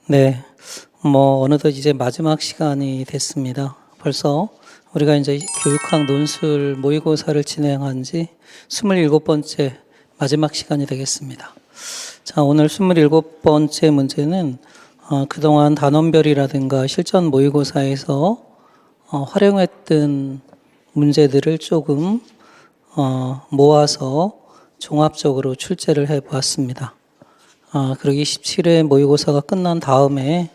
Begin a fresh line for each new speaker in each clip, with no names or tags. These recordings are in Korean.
네, 어느덧 이제 마지막 시간이 됐습니다. 벌써 우리가 이제 교육학 논술 모의고사를 진행한 지 27번째 마지막 시간이 되겠습니다. 자, 오늘 27번째 문제는 그동안 단원별이라든가 실전 모의고사에서 활용했던 문제들을 조금 모아서 종합적으로 출제를 해 보았습니다. 그리고 27회 모의고사가 끝난 다음에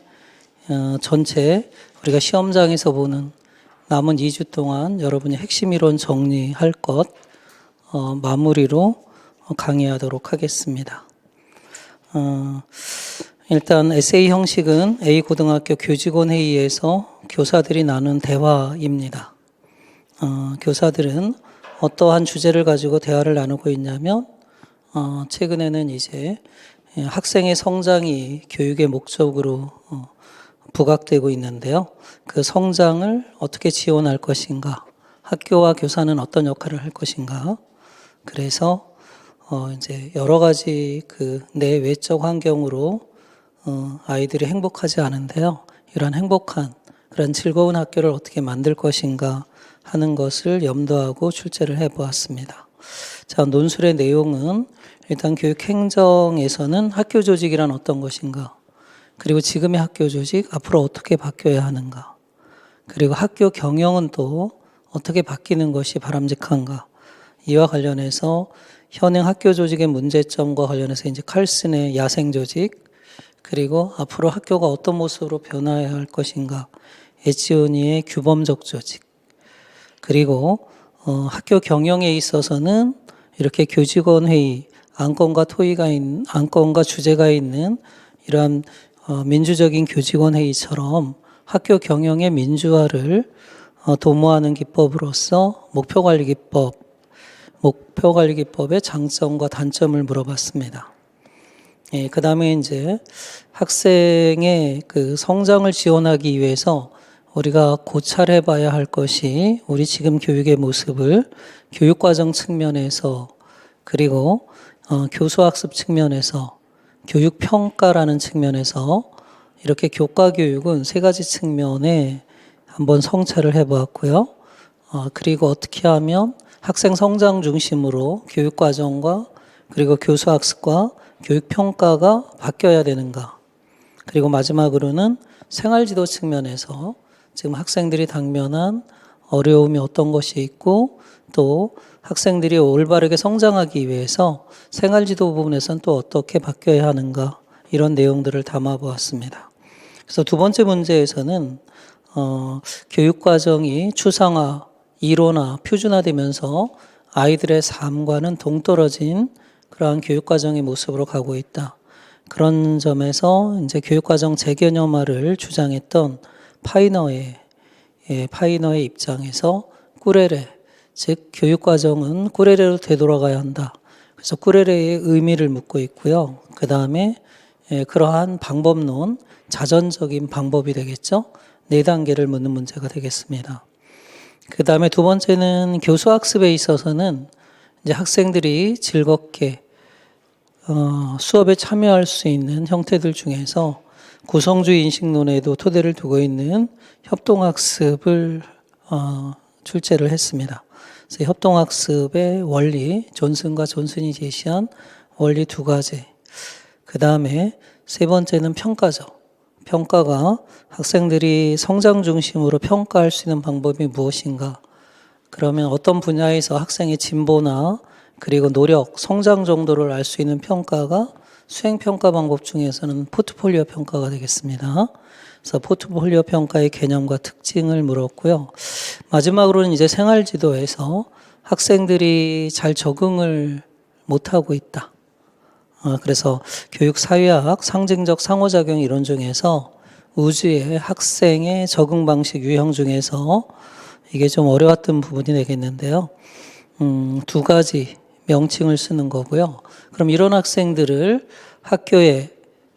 전체 우리가 시험장에서 보는 남은 2주 동안 여러분이 핵심 이론 정리할 것 마무리로 강의하도록 하겠습니다. 일단 에세이 형식은 A고등학교 교직원 회의에서 교사들이 나눈 대화입니다. 교사들은 어떠한 주제를 가지고 대화를 나누고 있냐면 최근에는 이제 학생의 성장이 교육의 목적으로 부각되고 있는데요. 그 성장을 어떻게 지원할 것인가, 학교와 교사는 어떤 역할을 할 것인가. 그래서 이제 여러 가지 그 내외적 환경으로 아이들이 행복하지 않은데요. 이런 행복한 그런 즐거운 학교를 어떻게 만들 것인가 하는 것을 염두하고 출제를 해보았습니다. 자, 논술의 내용은 일단 교육행정에서는 학교 조직이란 어떤 것인가, 그리고 지금의 학교 조직 앞으로 어떻게 바뀌어야 하는가, 그리고 학교 경영은 또 어떻게 바뀌는 것이 바람직한가, 이와 관련해서 현행 학교 조직의 문제점과 관련해서 이제 칼슨의 야생 조직, 그리고 앞으로 학교가 어떤 모습으로 변화해야 할 것인가, 에치오니의 규범적 조직, 그리고 학교 경영에 있어서는 이렇게 교직원 회의, 안건과 주제가 있는 이러한 민주적인 교직원 회의처럼 학교 경영의 민주화를 도모하는 기법으로서 목표관리 기법의 장점과 단점을 물어봤습니다. 예, 그 다음에 이제 학생의 그 성장을 지원하기 위해서 우리가 고찰해 봐야 할 것이 우리 지금 교육의 모습을 교육과정 측면에서, 그리고 교수학습 측면에서, 교육평가라는 측면에서 이렇게 교과교육은 세 가지 측면에 한번 성찰을 해보았고요. 그리고 어떻게 하면 학생 성장 중심으로 교육과정과 그리고 교수학습과 교육평가가 바뀌어야 되는가. 그리고 마지막으로는 생활지도 측면에서 지금 학생들이 당면한 어려움이 어떤 것이 있고, 또 학생들이 올바르게 성장하기 위해서 생활지도 부분에서는 또 어떻게 바뀌어야 하는가, 이런 내용들을 담아보았습니다. 그래서 두 번째 문제에서는 교육과정이 추상화, 이론화, 표준화되면서 아이들의 삶과는 동떨어진 그러한 교육과정의 모습으로 가고 있다. 그런 점에서 이제 교육과정 재개념화를 주장했던 파이너의 입장에서 꾸레레, 즉 교육과정은 꾸레레로 되돌아가야 한다. 그래서 꾸레레의 의미를 묻고 있고요. 그 다음에 그러한 방법론, 자전적인 방법이 되겠죠. 4단계를 묻는 문제가 되겠습니다. 그 다음에 두 번째는 교수학습에 있어서는 이제 학생들이 즐겁게 수업에 참여할 수 있는 형태들 중에서 구성주의 인식론에도 토대를 두고 있는 협동학습을 출제를 했습니다. 그래서 협동학습의 원리, 존슨과 존슨이 제시한 원리 2가지. 그 다음에 세 번째는 평가죠. 평가가 학생들이 성장 중심으로 평가할 수 있는 방법이 무엇인가. 그러면 어떤 분야에서 학생의 진보나 그리고 노력, 성장 정도를 알 수 있는 평가가 수행평가 방법 중에서는 포트폴리오 평가가 되겠습니다. 그래서 포트폴리오 평가의 개념과 특징을 물었고요. 마지막으로는 이제 생활지도에서 학생들이 잘 적응을 못하고 있다. 그래서 교육사회학, 상징적 상호작용 이론 중에서 우주의 학생의 적응 방식 유형 중에서 이게 좀 어려웠던 부분이 되겠는데요. 2가지 명칭을 쓰는 거고요. 그럼 이런 학생들을 학교에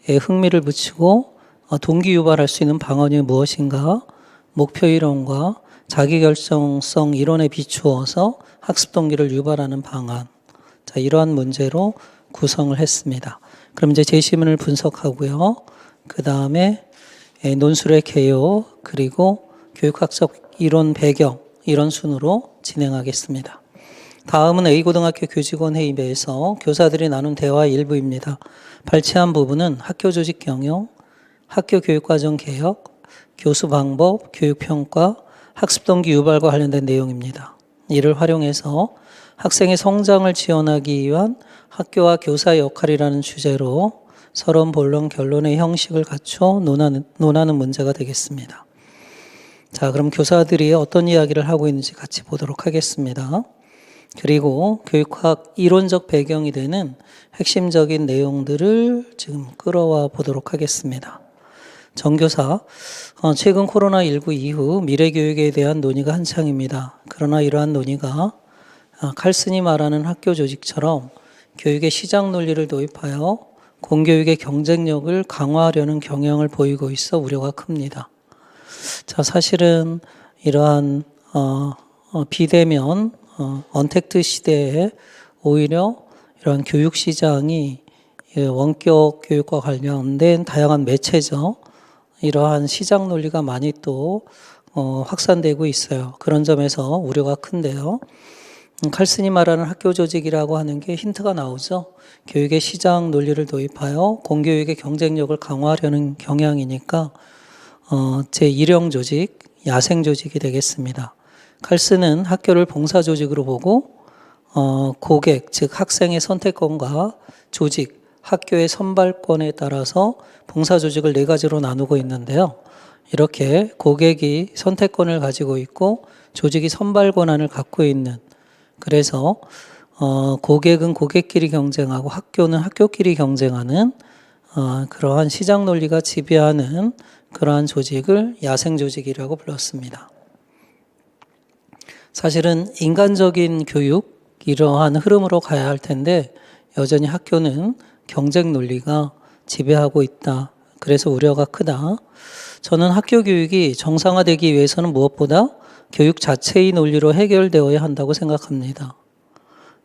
흥미를 붙이고 동기 유발할 수 있는 방안이 무엇인가? 목표 이론과 자기결정성 이론에 비추어서 학습 동기를 유발하는 방안. 자, 이러한 문제로 구성을 했습니다. 그럼 이제 제시문을 분석하고요. 그 다음에 논술의 개요, 그리고 교육학적 이론 배경, 이런 순으로 진행하겠습니다. 다음은 A고등학교 교직원 회의에서 교사들이 나눈 대화 일부입니다. 발췌한 부분은 학교 조직 경영, 학교 교육과정 개혁, 교수 방법, 교육평가, 학습 동기 유발과 관련된 내용입니다. 이를 활용해서 학생의 성장을 지원하기 위한 학교와 교사의 역할이라는 주제로 서론, 본론, 결론의 형식을 갖춰 논하는 문제가 되겠습니다. 자, 그럼 교사들이 어떤 이야기를 하고 있는지 같이 보도록 하겠습니다. 그리고 교육학 이론적 배경이 되는 핵심적인 내용들을 지금 끌어와 보도록 하겠습니다. 정교사, 최근 코로나19 이후 미래교육에 대한 논의가 한창입니다. 그러나 이러한 논의가 칼슨이 말하는 학교 조직처럼 교육의 시장 논리를 도입하여 공교육의 경쟁력을 강화하려는 경향을 보이고 있어 우려가 큽니다. 자, 사실은 이러한 비대면 언택트 시대에 오히려 이러한 교육 시장이 원격 교육과 관련된 다양한 매체죠. 이러한 시장 논리가 많이 또 확산되고 있어요. 그런 점에서 우려가 큰데요. 칼슨이 말하는 학교 조직이라고 하는 게 힌트가 나오죠. 교육의 시장 논리를 도입하여 공교육의 경쟁력을 강화하려는 경향이니까 제1형 조직, 야생 조직이 되겠습니다. 칼슨은 학교를 봉사 조직으로 보고 고객, 즉 학생의 선택권과 조직, 학교의 선발권에 따라서 봉사 조직을 4가지로 나누고 있는데요. 이렇게 고객이 선택권을 가지고 있고 조직이 선발 권한을 갖고 있는, 그래서 고객은 고객끼리 경쟁하고 학교는 학교끼리 경쟁하는 그러한 시장 논리가 지배하는 그러한 조직을 야생 조직이라고 불렀습니다. 사실은 인간적인 교육, 이러한 흐름으로 가야 할 텐데 여전히 학교는 경쟁 논리가 지배하고 있다. 그래서 우려가 크다. 저는 학교 교육이 정상화되기 위해서는 무엇보다 교육 자체의 논리로 해결되어야 한다고 생각합니다.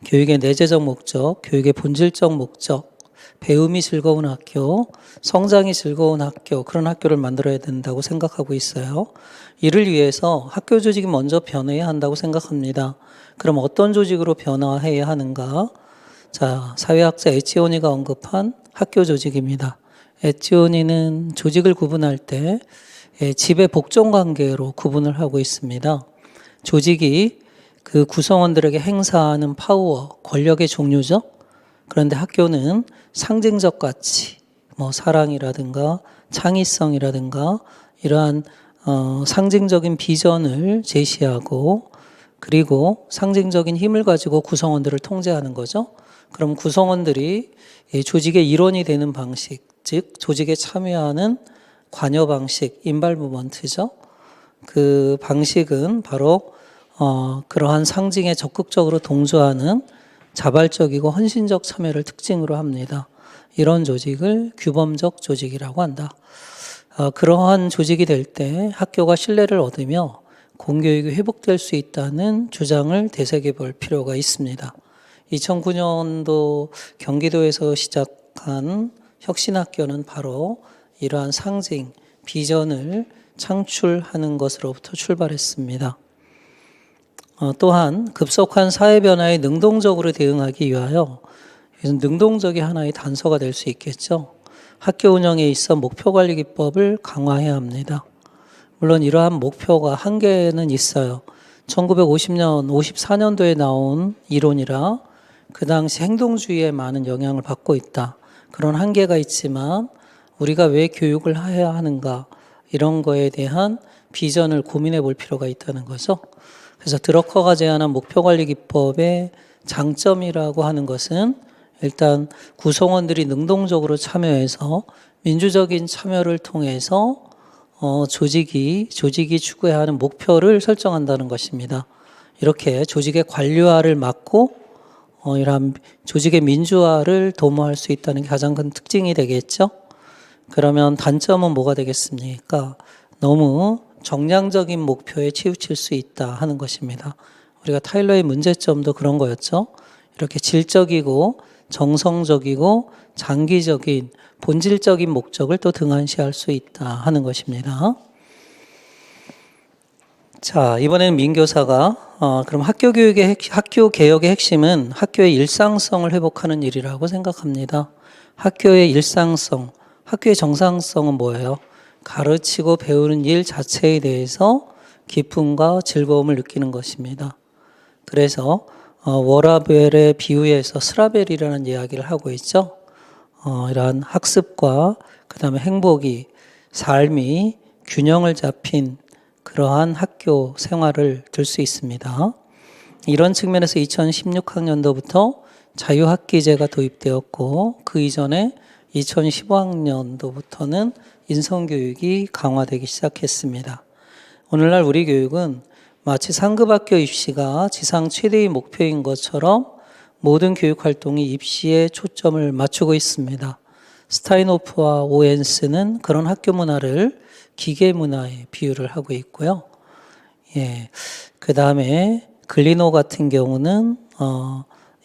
교육의 내재적 목적, 교육의 본질적 목적, 배움이 즐거운 학교, 성장이 즐거운 학교, 그런 학교를 만들어야 된다고 생각하고 있어요. 이를 위해서 학교 조직이 먼저 변해야 한다고 생각합니다. 그럼 어떤 조직으로 변화해야 하는가? 자, 사회학자 에치오니가 언급한 학교 조직입니다. 에치오니는 조직을 구분할 때 지배 복종 관계로 구분을 하고 있습니다. 조직이 그 구성원들에게 행사하는 파워, 권력의 종류죠. 그런데 학교는 상징적 가치, 사랑이라든가 창의성이라든가 이러한 상징적인 비전을 제시하고, 그리고 상징적인 힘을 가지고 구성원들을 통제하는 거죠. 그럼 구성원들이 조직의 일원이 되는 방식, 즉 조직에 참여하는 관여 방식, 인발무먼트죠. 그 방식은 바로 그러한 상징에 적극적으로 동조하는 자발적이고 헌신적 참여를 특징으로 합니다. 이런 조직을 규범적 조직이라고 한다. 그러한 조직이 될 때 학교가 신뢰를 얻으며 공교육이 회복될 수 있다는 주장을 되새겨 볼 필요가 있습니다. 2009년도 경기도에서 시작한 혁신학교는 바로 이러한 상징, 비전을 창출하는 것으로부터 출발했습니다. 또한 급속한 사회 변화에 능동적으로 대응하기 위하여 능동적이 하나의 단서가 될 수 있겠죠. 학교 운영에 있어 목표관리 기법을 강화해야 합니다. 물론 이러한 목표가 한계는 있어요. 1950년, 54년도에 나온 이론이라 그 당시 행동주의에 많은 영향을 받고 있다. 그런 한계가 있지만 우리가 왜 교육을 해야 하는가, 이런 거에 대한 비전을 고민해 볼 필요가 있다는 거죠. 그래서 드러커가 제안한 목표관리 기법의 장점이라고 하는 것은 일단 구성원들이 능동적으로 참여해서 민주적인 참여를 통해서 조직이 추구해야 하는 목표를 설정한다는 것입니다. 이렇게 조직의 관료화를 막고 이러한 조직의 민주화를 도모할 수 있다는 게 가장 큰 특징이 되겠죠. 그러면 단점은 뭐가 되겠습니까? 너무 정량적인 목표에 치우칠 수 있다 하는 것입니다. 우리가 타일러의 문제점도 그런 거였죠. 이렇게 질적이고 정성적이고 장기적인 본질적인 목적을 또 등한시할 수 있다 하는 것입니다. 자, 이번에는 민교사가 그럼 학교 개혁의 핵심은 학교의 일상성을 회복하는 일이라고 생각합니다. 학교의 일상성, 학교의 정상성은 뭐예요? 가르치고 배우는 일 자체에 대해서 기쁨과 즐거움을 느끼는 것입니다. 그래서 워라벨의 비유에서 스라벨이라는 이야기를 하고 있죠. 이러한 학습과 그 다음에 행복이, 삶이 균형을 잡힌 그러한 학교 생활을 들 수 있습니다. 이런 측면에서 2016학년도부터 자유학기제가 도입되었고 그 이전에 2015학년도부터는 인성교육이 강화되기 시작했습니다. 오늘날 우리 교육은 마치 상급학교 입시가 지상 최대의 목표인 것처럼 모든 교육활동이 입시에 초점을 맞추고 있습니다. 스타인호프와 오엔스는 그런 학교 문화를 기계 문화에 비유를 하고 있고요. 그 다음에 글리노 같은 경우는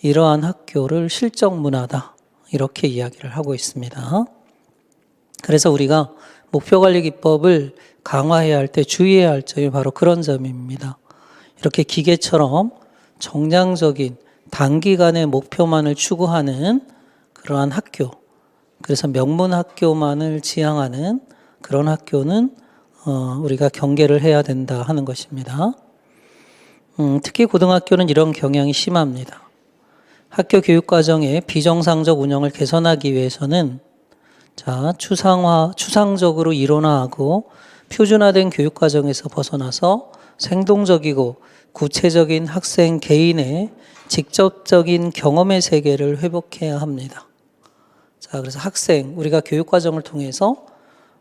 이러한 학교를 실적 문화다 이렇게 이야기를 하고 있습니다. 그래서 우리가 목표관리 기법을 강화해야 할 때 주의해야 할 점이 바로 그런 점입니다. 이렇게 기계처럼 정량적인 단기간의 목표만을 추구하는 그러한 학교, 그래서 명문 학교만을 지향하는 그런 학교는 우리가 경계를 해야 된다 하는 것입니다. 특히 고등학교는 이런 경향이 심합니다. 학교 교육과정의 비정상적 운영을 개선하기 위해서는 추상적으로 이론화하고 표준화된 교육과정에서 벗어나서 생동적이고 구체적인 학생 개인의 직접적인 경험의 세계를 회복해야 합니다. 그래서 우리가 교육과정을 통해서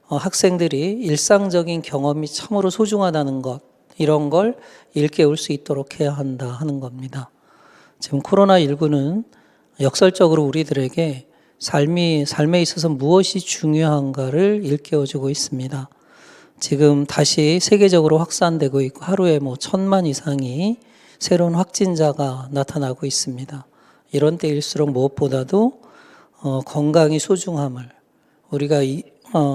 학생들이 일상적인 경험이 참으로 소중하다는 것, 이런 걸 일깨울 수 있도록 해야 한다 하는 겁니다. 지금 코로나19는 역설적으로 우리들에게 삶에 있어서 무엇이 중요한가를 일깨워주고 있습니다. 지금 다시 세계적으로 확산되고 있고 하루에 1,000만 이상이 새로운 확진자가 나타나고 있습니다. 이런 때일수록 무엇보다도 건강의 소중함을, 우리가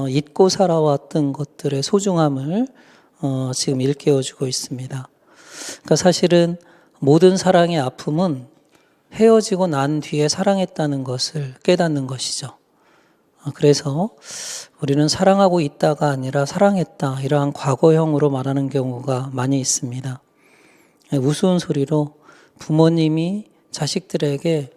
잊고 살아왔던 것들의 소중함을 지금 일깨워주고 있습니다. 그러니까 사실은 모든 사랑의 아픔은 헤어지고 난 뒤에 사랑했다는 것을 깨닫는 것이죠. 그래서 우리는 사랑하고 있다가 아니라 사랑했다, 이러한 과거형으로 말하는 경우가 많이 있습니다. 우스운 소리로 부모님이 자식들에게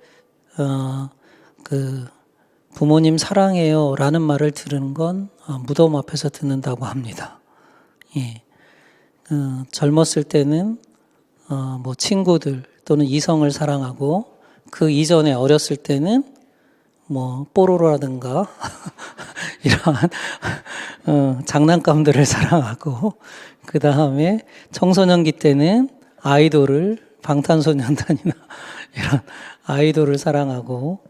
부모님 사랑해요 라는 말을 들은 건 무덤 앞에서 듣는다고 합니다. 젊었을 때는 친구들 또는 이성을 사랑하고, 그 이전에 어렸을 때는 뽀로로라든가 이러한 장난감들을 사랑하고, 그 다음에 청소년기 때는 방탄소년단이나 이런 아이돌을 사랑하고,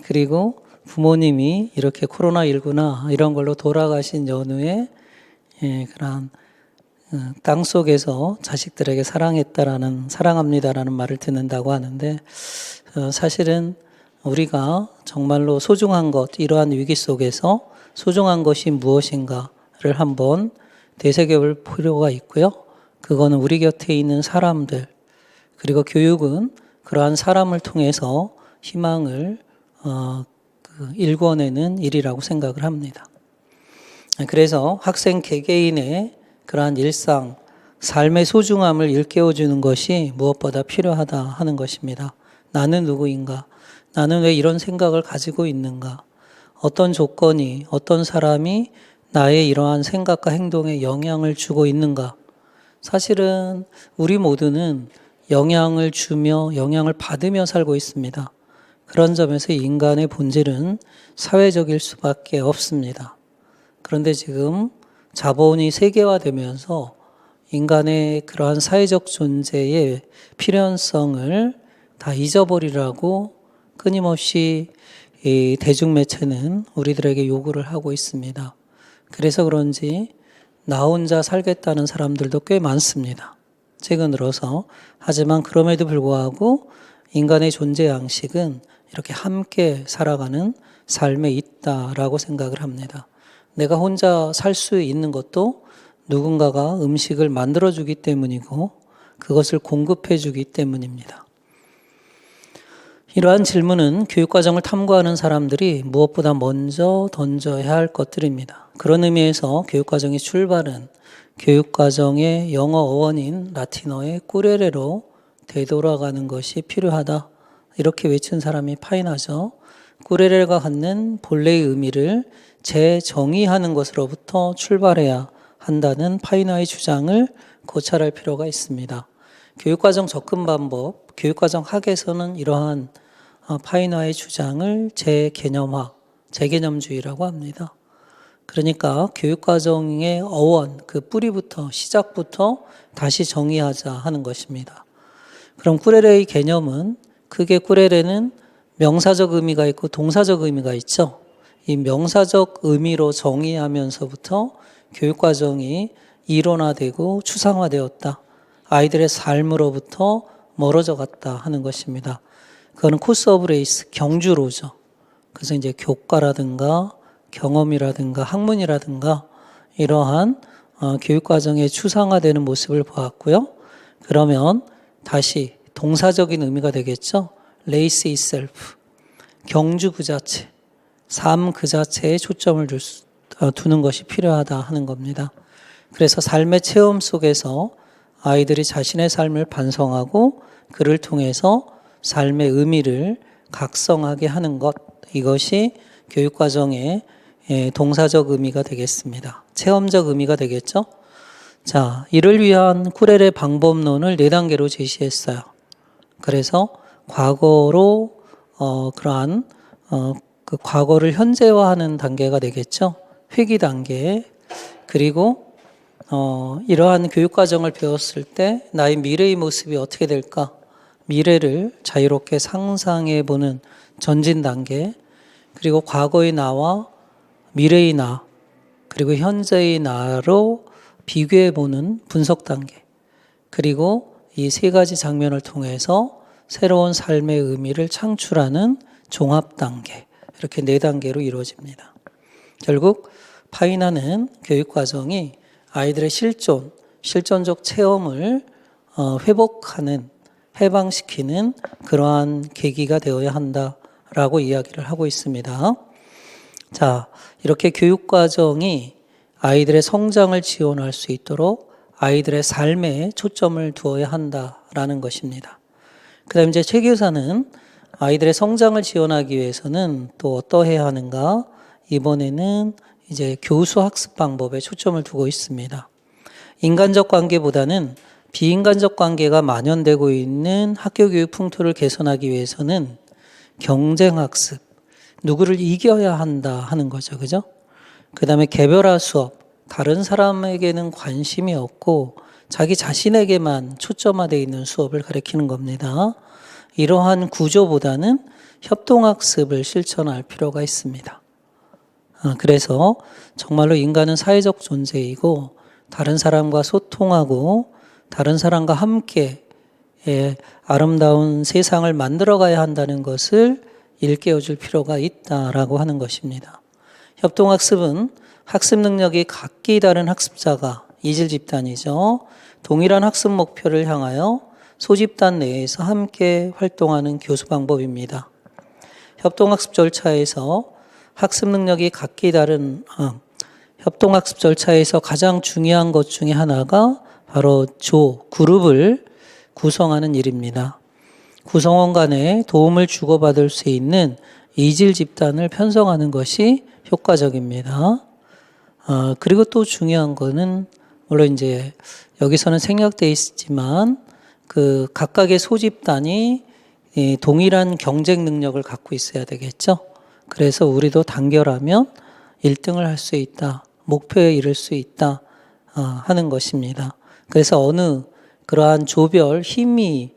그리고 부모님이 이렇게 코로나19나 이런 걸로 돌아가신 연후에 그런 땅 속에서 자식들에게 사랑합니다라는 말을 듣는다고 하는데, 사실은 우리가 정말로 소중한 것, 이러한 위기 속에서 소중한 것이 무엇인가를 한번 되새겨볼 필요가 있고요. 그거는 우리 곁에 있는 사람들, 그리고 교육은 그러한 사람을 통해서 희망을 일궈내는 일이라고 생각을 합니다. 그래서 학생 개개인의 그러한 일상, 삶의 소중함을 일깨워주는 것이 무엇보다 필요하다 하는 것입니다. 나는 누구인가? 나는 왜 이런 생각을 가지고 있는가? 어떤 조건이, 어떤 사람이 나의 이러한 생각과 행동에 영향을 주고 있는가? 사실은 우리 모두는 영향을 주며 영향을 받으며 살고 있습니다. 그런 점에서 인간의 본질은 사회적일 수밖에 없습니다. 그런데 지금 자본이 세계화되면서 인간의 그러한 사회적 존재의 필연성을 다 잊어버리라고 끊임없이 이 대중매체는 우리들에게 요구를 하고 있습니다. 그래서 그런지 나 혼자 살겠다는 사람들도 꽤 많습니다. 최근 들어서. 하지만 그럼에도 불구하고 인간의 존재 양식은 이렇게 함께 살아가는 삶에 있다라고 생각을 합니다. 내가 혼자 살 수 있는 것도 누군가가 음식을 만들어주기 때문이고 그것을 공급해주기 때문입니다. 이러한 질문은 교육과정을 탐구하는 사람들이 무엇보다 먼저 던져야 할 것들입니다. 그런 의미에서 교육과정의 출발은 교육과정의 영어 어원인 라틴어의 꾸레레로 되돌아가는 것이 필요하다. 이렇게 외친 사람이 파이나죠. 꾸레레가 갖는 본래의 의미를 재정의하는 것으로부터 출발해야 한다는 파이나의 주장을 고찰할 필요가 있습니다. 교육과정 접근 방법, 교육과정 학에서는 이러한 파이나의 주장을 재개념화, 재개념주의라고 합니다. 그러니까 교육과정의 어원, 그 뿌리부터, 시작부터 다시 정의하자 하는 것입니다. 그럼 꾸레레의 개념은 크게 꾸레레는 명사적 의미가 있고 동사적 의미가 있죠. 이 명사적 의미로 정의하면서부터 교육과정이 이론화되고 추상화되었다. 아이들의 삶으로부터 멀어져 갔다 하는 것입니다. 그거는 코스 오브 레이스, 경주로죠. 그래서 이제 교과라든가 경험이라든가 학문이라든가 이러한 교육과정의 추상화되는 모습을 보았고요. 그러면 다시 동사적인 의미가 되겠죠. 레이스 itself, 경주 그 자체, 삶 그 자체에 초점을 두는 것이 필요하다 하는 겁니다. 그래서 삶의 체험 속에서 아이들이 자신의 삶을 반성하고 그를 통해서 삶의 의미를 각성하게 하는 것, 이것이 교육과정의 동사적 의미가 되겠습니다. 체험적 의미가 되겠죠. 자, 이를 위한 쿠렐의 방법론을 4단계로 제시했어요. 그래서 과거로 그러한 그 과거를 현재화하는 단계가 되겠죠. 회귀 단계. 그리고 이러한 교육과정을 배웠을 때 나의 미래의 모습이 어떻게 될까? 미래를 자유롭게 상상해보는 전진 단계. 그리고 과거의 나와 미래의 나, 그리고 현재의 나로 비교해보는 분석 단계. 그리고 이 3가지 장면을 통해서 새로운 삶의 의미를 창출하는 종합 단계. 이렇게 4단계로 이루어집니다. 결국 파이나는 교육과정이 아이들의 실존적 체험을 회복하는, 해방시키는 그러한 계기가 되어야 한다라고 이야기를 하고 있습니다. 자, 이렇게 교육과정이 아이들의 성장을 지원할 수 있도록 아이들의 삶에 초점을 두어야 한다라는 것입니다. 그 다음 이제 최 교사는 아이들의 성장을 지원하기 위해서는 또 어떠해야 하는가? 이번에는 이제 교수 학습 방법에 초점을 두고 있습니다. 인간적 관계보다는 비인간적 관계가 만연되고 있는 학교 교육 풍토를 개선하기 위해서는 경쟁 학습, 누구를 이겨야 한다 하는 거죠. 그죠? 그 다음에 개별화 수업, 다른 사람에게는 관심이 없고 자기 자신에게만 초점화되어 있는 수업을 가르치는 겁니다. 이러한 구조보다는 협동학습을 실천할 필요가 있습니다. 그래서 정말로 인간은 사회적 존재이고 다른 사람과 소통하고 다른 사람과 함께 아름다운 세상을 만들어가야 한다는 것을 일깨워줄 필요가 있다라고 하는 것입니다. 협동학습은 학습 능력이 각기 다른 학습자가 이질 집단이죠. 동일한 학습 목표를 향하여 소집단 내에서 함께 활동하는 교수 방법입니다. 협동학습 절차에서 학습 능력이 각기 다른 협동학습 절차에서 가장 중요한 것 중에 하나가 바로 그룹을 구성하는 일입니다. 구성원 간에 도움을 주고받을 수 있는 이질 집단을 편성하는 것이 효과적입니다. 그리고 또 중요한 거는 물론 이제 여기서는 생략되어 있지만 그 각각의 소집단이 동일한 경쟁 능력을 갖고 있어야 되겠죠. 그래서 우리도 단결하면 1등을 할 수 있다. 목표에 이를 수 있다 하는 것입니다. 그래서 어느 그러한 조별 힘이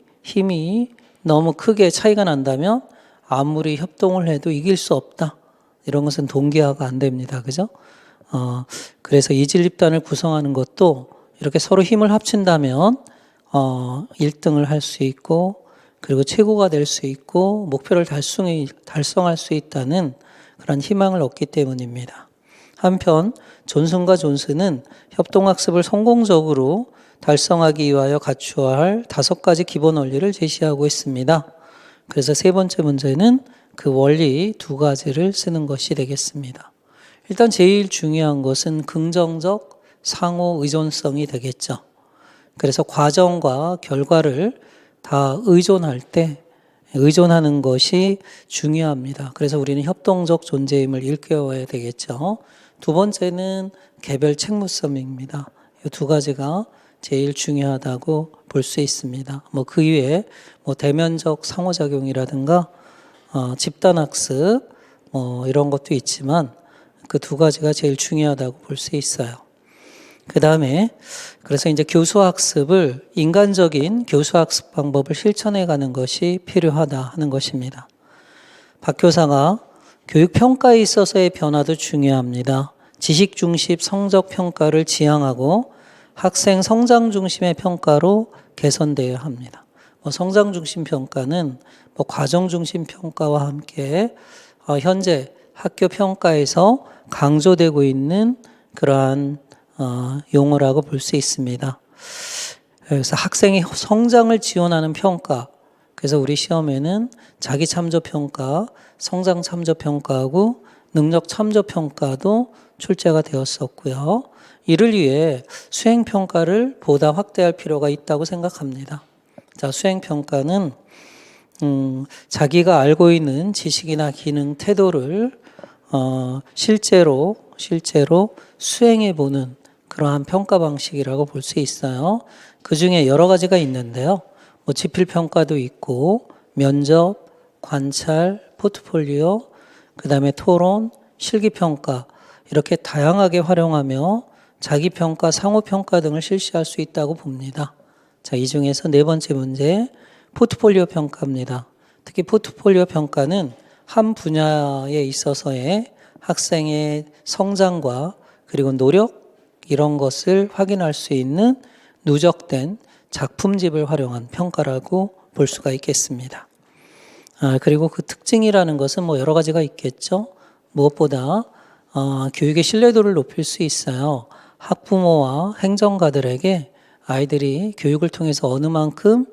너무 크게 차이가 난다면 아무리 협동을 해도 이길 수 없다. 이런 것은 동기화가 안 됩니다. 그죠? 그래서 이질 집단을 구성하는 것도 이렇게 서로 힘을 합친다면 1등을 할 수 있고 그리고 최고가 될 수 있고 목표를 달성할 수 있다는 그런 희망을 얻기 때문입니다. 한편 존슨과 존슨은 협동학습을 성공적으로 달성하기 위하여 갖추어야 할 5가지 기본 원리를 제시하고 있습니다. 그래서 세 번째 문제는 그 원리 2가지를 쓰는 것이 되겠습니다. 일단 제일 중요한 것은 긍정적 상호 의존성이 되겠죠. 그래서 과정과 결과를 다 의존할 때 의존하는 것이 중요합니다. 그래서 우리는 협동적 존재임을 일깨워야 되겠죠. 2번째는 개별 책무성입니다. 이 2가지가 제일 중요하다고 볼 수 있습니다. 그 이외에 대면적 상호작용이라든가 집단학습 이런 것도 있지만 그 2가지가 제일 중요하다고 볼 수 있어요. 그 다음에 그래서 이제 교수학습을 인간적인 교수학습 방법을 실천해 가는 것이 필요하다 하는 것입니다. 박 교사가 교육평가에 있어서의 변화도 중요합니다. 지식 중심 성적 평가를 지향하고 학생 성장 중심의 평가로 개선되어야 합니다. 성장 중심 평가는 과정 중심 평가와 함께 현재 학교 평가에서 강조되고 있는 그러한 용어라고 볼 수 있습니다. 그래서 학생의 성장을 지원하는 평가, 그래서 우리 시험에는 자기 참조 평가, 성장 참조 평가하고 능력 참조 평가도 출제가 되었었고요. 이를 위해 수행 평가를 보다 확대할 필요가 있다고 생각합니다. 자, 수행 평가는 자기가 알고 있는 지식이나 기능, 태도를 실제로 수행해 보는 그러한 평가 방식이라고 볼 수 있어요. 그 중에 여러 가지가 있는데요. 지필 평가도 있고 면접, 관찰, 포트폴리오, 그 다음에 토론, 실기 평가 이렇게 다양하게 활용하며 자기 평가, 상호 평가 등을 실시할 수 있다고 봅니다. 자, 이 중에서 4번째 문제 포트폴리오 평가입니다. 특히 포트폴리오 평가는 한 분야에 있어서의 학생의 성장과 그리고 노력 이런 것을 확인할 수 있는 누적된 작품집을 활용한 평가라고 볼 수가 있겠습니다. 그리고 그 특징이라는 것은 여러 가지가 있겠죠. 무엇보다 교육의 신뢰도를 높일 수 있어요. 학부모와 행정가들에게 아이들이 교육을 통해서 어느 만큼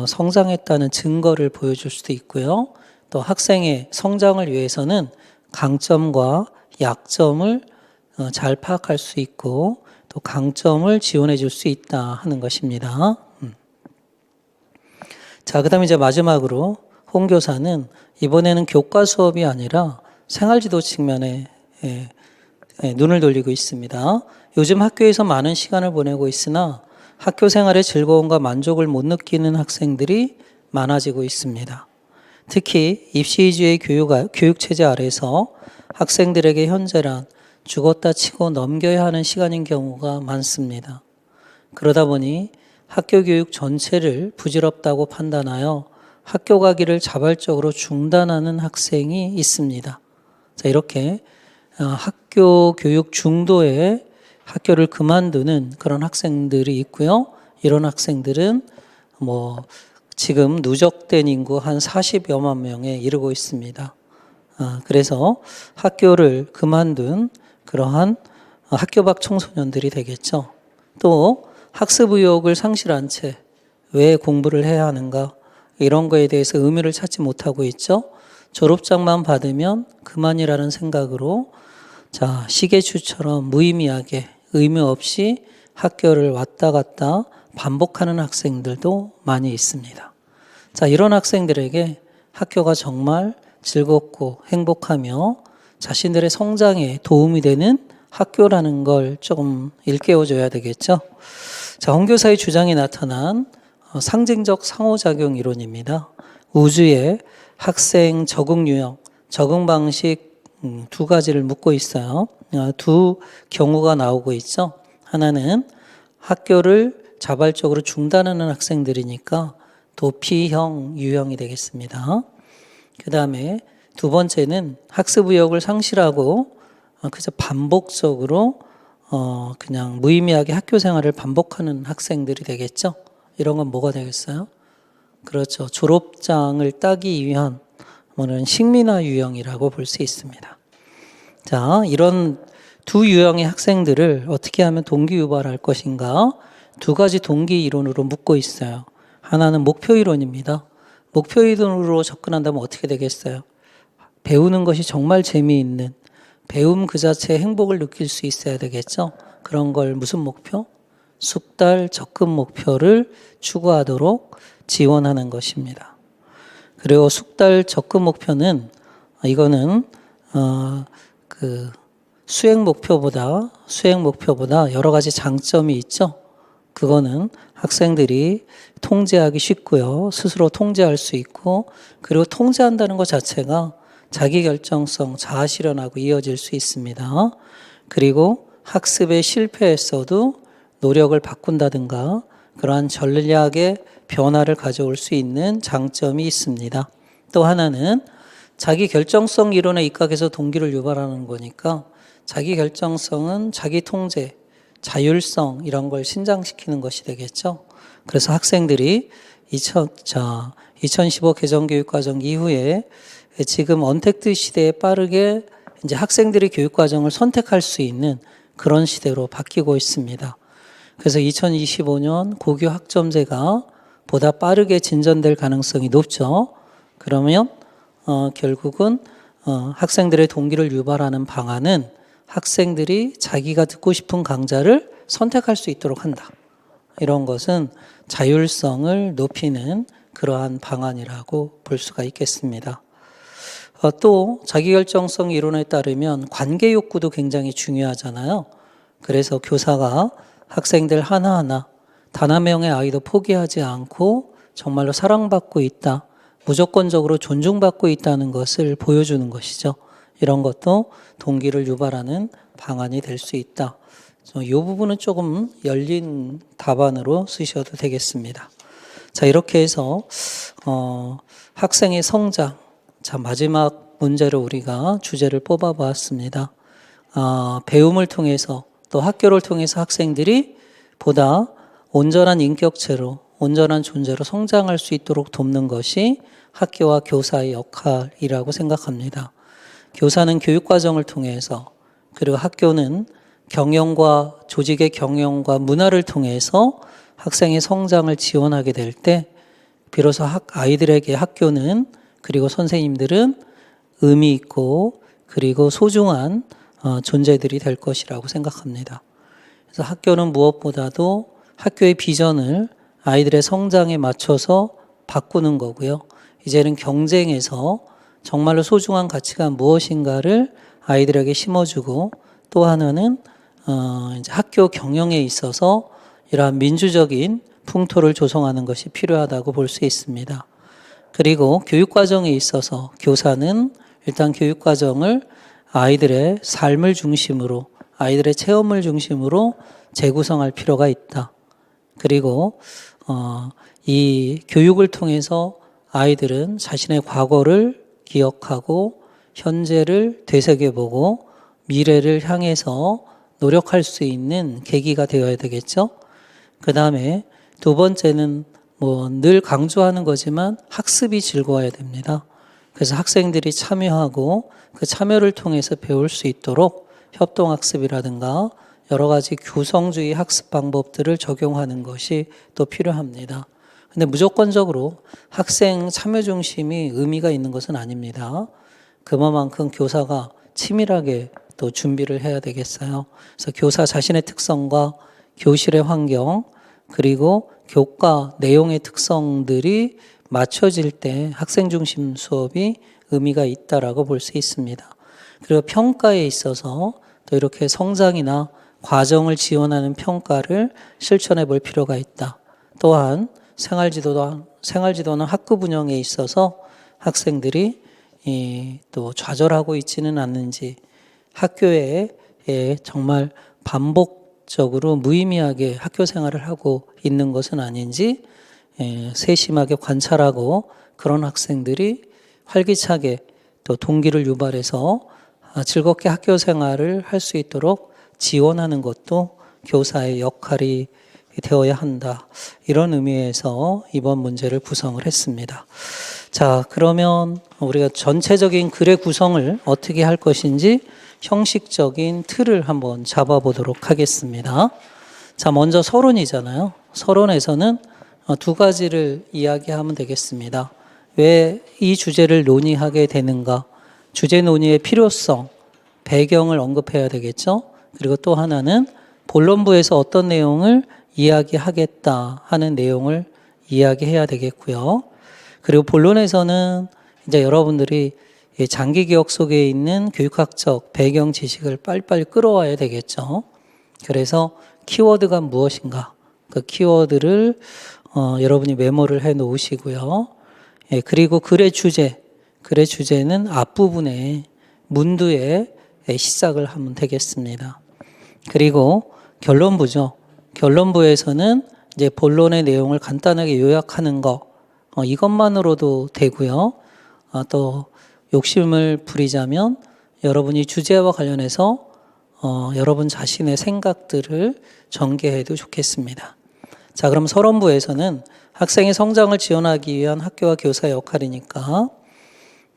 성장했다는 증거를 보여줄 수도 있고요. 또 학생의 성장을 위해서는 강점과 약점을 잘 파악할 수 있고 또 강점을 지원해 줄 수 있다 하는 것입니다. 자, 그 다음에 이제 마지막으로 홍 교사는 이번에는 교과 수업이 아니라 생활지도 측면에 눈을 돌리고 있습니다. 요즘 학교에서 많은 시간을 보내고 있으나 학교 생활의 즐거움과 만족을 못 느끼는 학생들이 많아지고 있습니다. 특히 입시 위주의 교육체제 아래서 학생들에게 현재란 죽었다 치고 넘겨야 하는 시간인 경우가 많습니다. 그러다 보니 학교 교육 전체를 부질없다고 판단하여 학교 가기를 자발적으로 중단하는 학생이 있습니다. 자, 이렇게 학교 교육 중도에 학교를 그만두는 그런 학생들이 있고요. 이런 학생들은 지금 누적된 인구 한 40여만 명에 이르고 있습니다. 그래서 학교를 그만둔 그러한 학교 밖 청소년들이 되겠죠. 또 학습 의욕을 상실한 채 왜 공부를 해야 하는가 이런 거에 대해서 의미를 찾지 못하고 있죠. 졸업장만 받으면 그만이라는 생각으로 시계추처럼 무의미하게 의미 없이 학교를 왔다 갔다 반복하는 학생들도 많이 있습니다. 자, 이런 학생들에게 학교가 정말 즐겁고 행복하며 자신들의 성장에 도움이 되는 학교라는 걸 조금 일깨워줘야 되겠죠. 자, 홍 교사의 주장에 나타난 상징적 상호작용 이론입니다. 우주의 학생 적응 유형, 적응 방식 2가지를 묻고 있어요. 2 경우가 나오고 있죠. 하나는 학교를 자발적으로 중단하는 학생들이니까 도피형 유형이 되겠습니다. 그 다음에 2번째는 학습 의욕을 상실하고 그래서 반복적으로 그냥 무의미하게 학교 생활을 반복하는 학생들이 되겠죠. 이런 건 뭐가 되겠어요? 그렇죠. 졸업장을 따기 위한 뭐는 식민화 유형이라고 볼 수 있습니다. 자, 이런 두 유형의 학생들을 어떻게 하면 동기 유발할 것인가? 두 가지 동기 이론으로 묶고 있어요. 하나는 목표 이론입니다. 목표 이론으로 접근한다면 어떻게 되겠어요? 배우는 것이 정말 재미있는, 배움 그 자체의 행복을 느낄 수 있어야 되겠죠? 그런 걸 무슨 목표? 숙달 적금 목표를 추구하도록 지원하는 것입니다. 그리고 숙달 적금 목표는 이거는 수행 목표보다 여러 가지 장점이 있죠. 그거는 학생들이 통제하기 쉽고요. 스스로 통제할 수 있고, 그리고 통제한다는 것 자체가 자기결정성, 자아실현하고 이어질 수 있습니다. 그리고 학습에 실패했어도 노력을 바꾼다든가 그러한 전략의 변화를 가져올 수 있는 장점이 있습니다. 또 하나는 자기결정성 이론에 입각해서 동기를 유발하는 거니까 자기결정성은 자기통제, 자율성 이런 걸 신장시키는 것이 되겠죠. 그래서 학생들이 2015 개정교육과정 이후에 지금 언택트 시대에 빠르게 이제 학생들이 교육과정을 선택할 수 있는 그런 시대로 바뀌고 있습니다. 그래서 2025년 고교 학점제가 보다 빠르게 진전될 가능성이 높죠. 그러면 결국은 학생들의 동기를 유발하는 방안은 학생들이 자기가 듣고 싶은 강좌를 선택할 수 있도록 한다. 이런 것은 자율성을 높이는 그러한 방안이라고 볼 수가 있겠습니다. 또 자기결정성 이론에 따르면 관계 욕구도 굉장히 중요하잖아요. 그래서 교사가 학생들 하나하나 단 한 명의 아이도 포기하지 않고 정말로 사랑받고 있다, 무조건적으로 존중받고 있다는 것을 보여주는 것이죠. 이런 것도 동기를 유발하는 방안이 될 수 있다. 이 부분은 조금 열린 답안으로 쓰셔도 되겠습니다. 자, 이렇게 해서 학생의 성장, 자, 마지막 문제로 우리가 주제를 뽑아보았습니다. 배움을 통해서 또 학교를 통해서 학생들이 보다 온전한 인격체로, 온전한 존재로 성장할 수 있도록 돕는 것이 학교와 교사의 역할이라고 생각합니다. 교사는 교육과정을 통해서, 그리고 학교는 경영과 조직의 경영과 문화를 통해서 학생의 성장을 지원하게 될 때 비로소 아이들에게 학교는, 그리고 선생님들은 의미 있고 그리고 소중한 존재들이 될 것이라고 생각합니다. 그래서 학교는 무엇보다도 학교의 비전을 아이들의 성장에 맞춰서 바꾸는 거고요. 이제는 경쟁에서 정말로 소중한 가치가 무엇인가를 아이들에게 심어주고, 또 하나는 이제 학교 경영에 있어서 이러한 민주적인 풍토를 조성하는 것이 필요하다고 볼 수 있습니다. 그리고 교육과정에 있어서 교사는 일단 교육과정을 아이들의 삶을 중심으로, 아이들의 체험을 중심으로 재구성할 필요가 있다. 그리고 이 교육을 통해서 아이들은 자신의 과거를 기억하고 현재를 되새겨보고 미래를 향해서 노력할 수 있는 계기가 되어야 되겠죠. 그 다음에 두 번째는 늘 강조하는 거지만 학습이 즐거워야 됩니다. 그래서 학생들이 참여하고 그 참여를 통해서 배울 수 있도록 협동학습이라든가 여러 가지 구성주의 학습 방법들을 적용하는 것이 또 필요합니다. 근데 무조건적으로 학생 참여 중심이 의미가 있는 것은 아닙니다. 그만큼 교사가 치밀하게 또 준비를 해야 되겠어요. 그래서 교사 자신의 특성과 교실의 환경, 그리고 교과 내용의 특성들이 맞춰질 때 학생 중심 수업이 의미가 있다라고 볼 수 있습니다. 그리고 평가에 있어서 또 이렇게 성장이나 과정을 지원하는 평가를 실천해 볼 필요가 있다. 또한 생활지도는 학급 운영에 있어서 학생들이 또 좌절하고 있지는 않는지, 학교에 정말 반복적으로 무의미하게 학교 생활을 하고 있는 것은 아닌지 세심하게 관찰하고 그런 학생들이 활기차게 또 동기를 유발해서 즐겁게 학교 생활을 할 수 있도록 지원하는 것도 교사의 역할이 되어야 한다. 이런 의미에서 이번 문제를 구성을 했습니다. 자, 그러면 우리가 전체적인 글의 구성을 어떻게 할 것인지 형식적인 틀을 한번 잡아보도록 하겠습니다. 자, 먼저 서론이잖아요. 서론에서는 두 가지를 이야기하면 되겠습니다. 왜 이 주제를 논의하게 되는가? 주제 논의의 필요성, 배경을 언급해야 되겠죠. 그리고 또 하나는 본론부에서 어떤 내용을 이야기하겠다 하는 내용을 이야기해야 되겠고요. 그리고 본론에서는 이제 여러분들이 장기 기억 속에 있는 교육학적 배경 지식을 빨리빨리 끌어와야 되겠죠. 그래서 키워드가 무엇인가? 그 키워드를 여러분이 메모를 해 놓으시고요. 그리고 글의 주제는 앞부분에 문두에 시작을 하면 되겠습니다. 그리고 결론부죠. 결론부에서는 이제 본론의 내용을 간단하게 요약하는 거, 이것만으로도 되고요. 또 욕심을 부리자면 여러분이 주제와 관련해서 여러분 자신의 생각들을 전개해도 좋겠습니다. 자, 그럼 서론부에서는 학생의 성장을 지원하기 위한 학교와 교사의 역할이니까,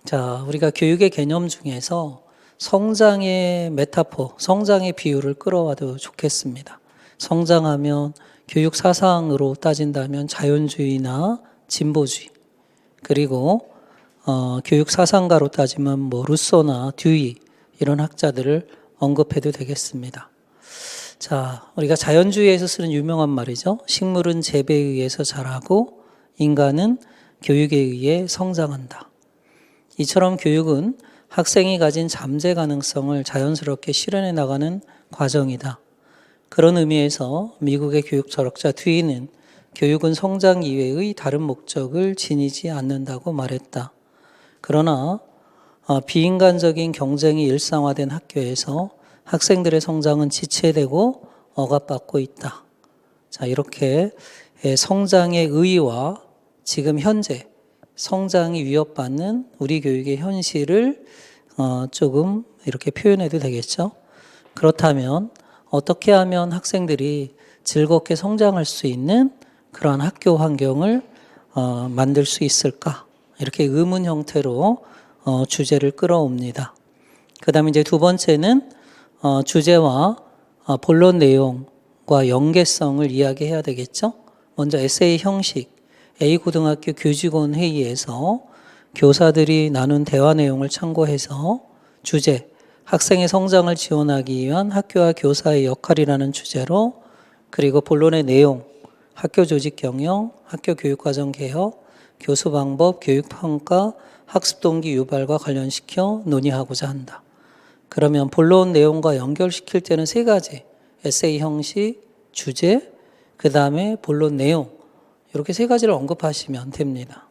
자, 우리가 교육의 개념 중에서 성장의 메타포, 성장의 비유를 끌어와도 좋겠습니다. 성장하면 교육 사상으로 따진다면 자연주의나 진보주의, 그리고 교육 사상가로 따지면 뭐 루소나 듀이 이런 학자들을 언급해도 되겠습니다. 자, 우리가 자연주의에서 쓰는 유명한 말이죠. 식물은 재배에 의해서 자라고 인간은 교육에 의해 성장한다. 이처럼 교육은 학생이 가진 잠재 가능성을 자연스럽게 실현해 나가는 과정이다. 그런 의미에서 미국의 교육 철학자 듀이는 교육은 성장 이외의 다른 목적을 지니지 않는다고 말했다. 그러나 비인간적인 경쟁이 일상화된 학교에서 학생들의 성장은 지체되고 억압받고 있다. 자, 이렇게 성장의 의의와 지금 현재 성장이 위협받는 우리 교육의 현실을 조금 이렇게 표현해도 되겠죠. 그렇다면 어떻게 하면 학생들이 즐겁게 성장할 수 있는 그러한 학교 환경을 만들 수 있을까? 이렇게 의문 형태로 주제를 끌어옵니다. 그 다음에 이제 두 번째는 주제와 본론 내용과 연계성을 이야기해야 되겠죠. 먼저 에세이 형식, A고등학교 교직원 회의에서 교사들이 나눈 대화 내용을 참고해서 주제, 학생의 성장을 지원하기 위한 학교와 교사의 역할이라는 주제로, 그리고 본론의 내용, 학교 조직 경영, 학교 교육과정 개혁, 교수 방법, 교육 평가, 학습 동기 유발과 관련시켜 논의하고자 한다. 그러면 본론 내용과 연결시킬 때는 세 가지, 에세이 형식, 주제, 그 다음에 본론 내용, 이렇게 세 가지를 언급하시면 됩니다.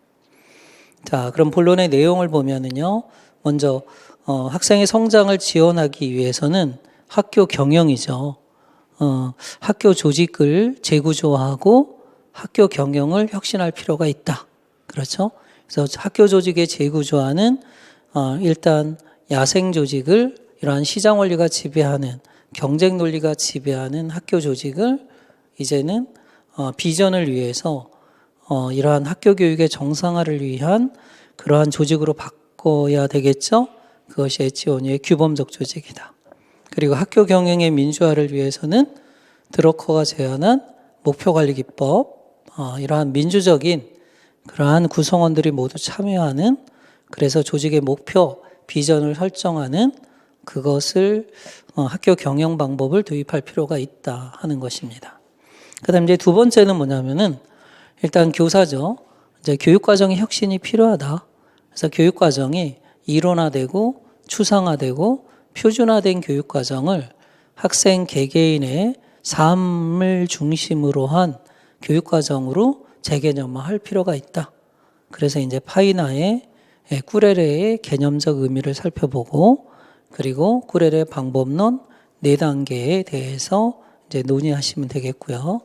자, 그럼 본론의 내용을 보면은요, 먼저 학생의 성장을 지원하기 위해서는 학교 경영이죠. 학교 조직을 재구조하고 학교 경영을 혁신할 필요가 있다. 그렇죠? 그래서 학교 조직의 재구조화는 일단 야생 조직을 이러한 시장 원리가 지배하는, 경쟁 논리가 지배하는 학교 조직을 이제는 비전을 위해서 이러한 학교 교육의 정상화를 위한 그러한 조직으로 바꿔야 되겠죠. 그것이 에치오니의 규범적 조직이다. 그리고 학교 경영의 민주화를 위해서는 드러커가 제안한 목표관리기법, 이러한 민주적인 그러한 구성원들이 모두 참여하는, 그래서 조직의 목표, 비전을 설정하는 그것을 학교 경영 방법을 도입할 필요가 있다 하는 것입니다. 그 다음에 이제 두 번째는 뭐냐면은 일단 교사죠. 이제 교육과정의 혁신이 필요하다. 그래서 교육과정이 이론화되고 추상화되고 표준화된 교육과정을 학생 개개인의 삶을 중심으로 한 교육과정으로 재개념화할 필요가 있다. 그래서 이제 파이나의 꾸레레의 개념적 의미를 살펴보고, 그리고 꾸레레 방법론 4단계에 대해서 이제 논의하시면 되겠고요.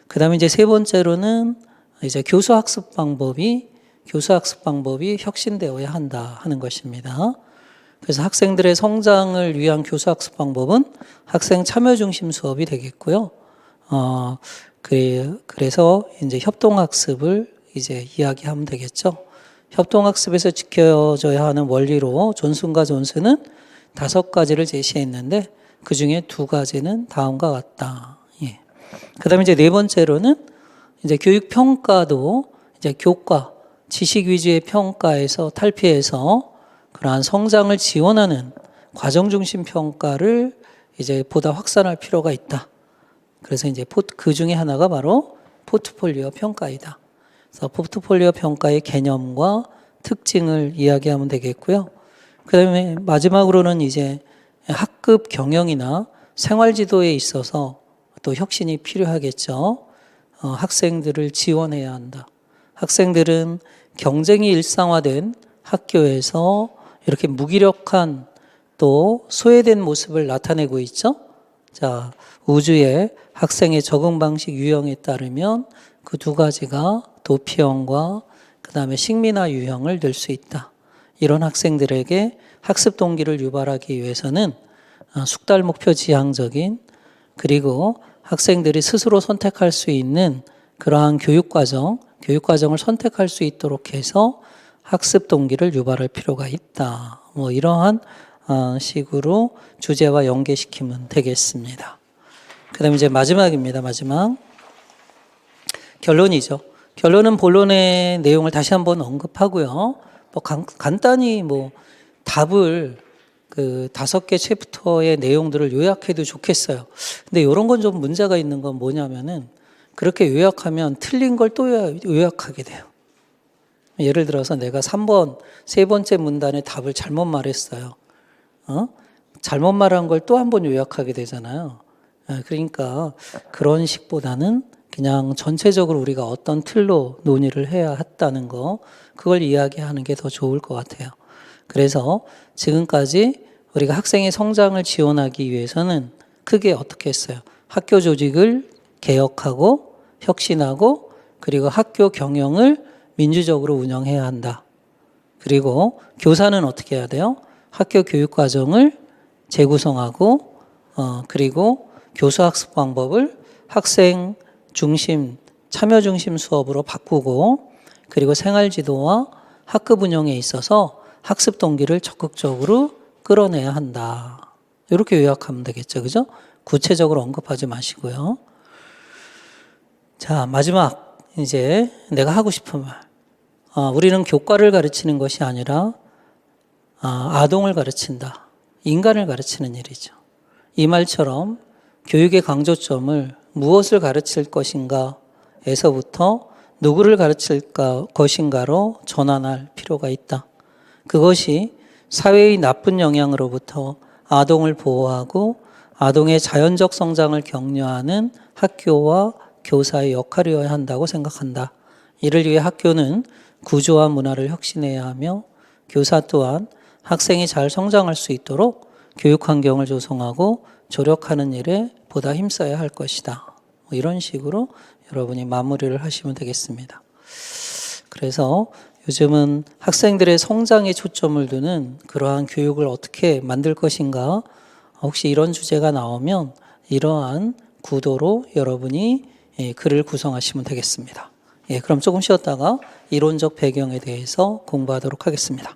그 다음에 이제 세 번째로는 이제 교수학습 방법이 혁신되어야 한다 하는 것입니다. 그래서 학생들의 성장을 위한 교수학습 방법은 학생 참여 중심 수업이 되겠고요. 그래서 이제 협동학습을 이제 이야기하면 되겠죠. 협동학습에서 지켜져야 하는 원리로 존슨과 존슨은 5가지를 제시했는데 그 중에 2가지는 다음과 같다. 예. 그다음에 이제 4번째로는 이제 교육 평가도 이제 교과, 지식 위주의 평가에서 탈피해서 그러한 성장을 지원하는 과정 중심 평가를 이제 보다 확산할 필요가 있다. 그래서 이제 그 중에 하나가 바로 포트폴리오 평가이다. 그래서 포트폴리오 평가의 개념과 특징을 이야기하면 되겠고요. 그다음에 마지막으로는 이제 학급 경영이나 생활지도에 있어서 또 혁신이 필요하겠죠. 학생들을 지원해야 한다. 학생들은 경쟁이 일상화된 학교에서 이렇게 무기력한 또 소외된 모습을 나타내고 있죠. 자, 우주의 학생의 적응 방식 유형에 따르면 그 2가지가 도피형과 그 다음에 식민화 유형을 들 수 있다. 이런 학생들에게 학습 동기를 유발하기 위해서는 숙달 목표 지향적인 그리고 학생들이 스스로 선택할 수 있는 그러한 교육과정을 선택할 수 있도록 해서 학습 동기를 유발할 필요가 있다. 뭐 이러한 식으로 주제와 연계시키면 되겠습니다. 그 다음에 이제 마지막입니다. 마지막. 결론이죠. 결론은 본론의 내용을 다시 한번 언급하고요. 뭐 간단히 뭐 답을 그 5개 챕터의 내용들을 요약해도 좋겠어요. 근데 이런 건 좀 문제가 있는 건 뭐냐면은 그렇게 요약하면 틀린 걸 또 요약하게 돼요. 예를 들어서 내가 3번, 3번째 문단의 답을 잘못 말했어요. 잘못 말한 걸 또 한 번 요약하게 되잖아요. 그러니까 그런 식보다는 그냥 전체적으로 우리가 어떤 틀로 논의를 해야 했다는 거, 그걸 이야기하는 게 더 좋을 것 같아요. 그래서 지금까지 우리가 학생의 성장을 지원하기 위해서는 크게 어떻게 했어요? 학교 조직을 개혁하고 혁신하고 그리고 학교 경영을 민주적으로 운영해야 한다. 그리고 교사는 어떻게 해야 돼요? 학교 교육 과정을 재구성하고 그리고 교수 학습 방법을 학생 중심, 참여 중심 수업으로 바꾸고 그리고 생활 지도와 학급 운영에 있어서 학습 동기를 적극적으로 끌어내야 한다. 이렇게 요약하면 되겠죠. 그죠? 구체적으로 언급하지 마시고요. 자, 마지막 이제 내가 하고 싶은 말. 우리는 교과를 가르치는 것이 아니라 아동을 가르친다. 인간을 가르치는 일이죠. 이 말처럼 교육의 강조점을 무엇을 가르칠 것인가 에서부터 누구를 가르칠 것인가로 전환할 필요가 있다. 그것이 사회의 나쁜 영향으로부터 아동을 보호하고 아동의 자연적 성장을 격려하는 학교와 교사의 역할이어야 한다고 생각한다. 이를 위해 학교는 구조와 문화를 혁신해야 하며 교사 또한 학생이 잘 성장할 수 있도록 교육 환경을 조성하고 조력하는 일에 보다 힘써야 할 것이다. 이런 식으로 여러분이 마무리를 하시면 되겠습니다. 그래서 요즘은 학생들의 성장에 초점을 두는 그러한 교육을 어떻게 만들 것인가, 혹시 이런 주제가 나오면 이러한 구도로 여러분이 글을 구성하시면 되겠습니다. 그럼 조금 쉬었다가 이론적 배경에 대해서 공부하도록 하겠습니다.